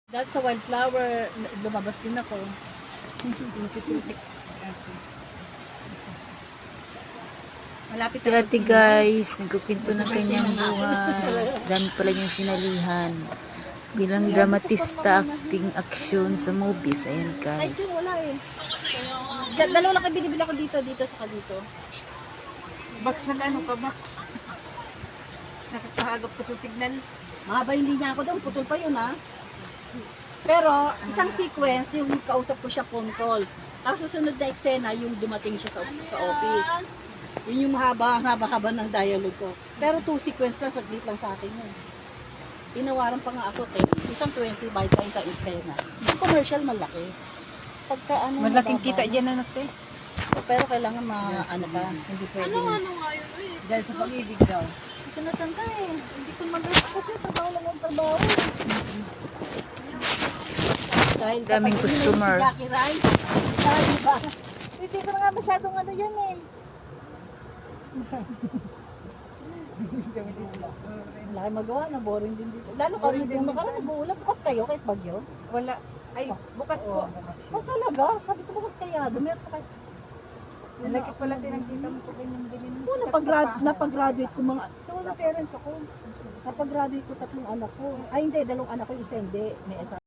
Dahil sa wildflower, lumabas din ako. Malapit Si ate guys, nagkukwento ng kanyang buhay. Dami pala niyang sinalihan. Bilang dramatista, acting, action sa movies. Ayan Ay, guys. sir, wala eh. Dalawa lang kayo binibili ako dito, saka dito. Box na ano ka, box. Nakakahagap ko sa signal. Mahaba yung linya ako doon, putol pa yun ha. Pero, isang sequence, yung kausap ko siya phone call. Ang susunod na eksena, yung dumating siya sa office. Yun yung haba ng dialogue ko. Pero 2 sequence lang, saglit lang sa akin yun. Tinawaran pa nga ako, isang 20 by time sa eksena. Yung commercial, malaki. Pagka ano, Malaking mababa kita na. dyan anak eh. Pero kailangan ano pa, hindi pwede. Ano nga yun eh? Dahil sa pag-ibig daw. Hindi ko natanda eh. Hindi ko mag-rest kasi trabaho lang ang trabaho. Dahil Daming kapag customer. Si Jackie Rai, diba? Hindi ko na nga masyadong ano yan eh. Wala kayong magawa na, boring din dito. Lalo ka rin yung nakaraan, nag-uulan. Bukas kayo kahit bagyo. Wala. Ay, bukas ko. Oh, talaga? Sabi ko bukas kaya, meron pa kayo. Nalaki pala tinagkita mo ko ganyan din. Oo, napag-graduate ko mga, so wala parents ako. Napag-graduate ko 3 anak ko. Ay hindi, 2 anak ko, isa hindi. May isa.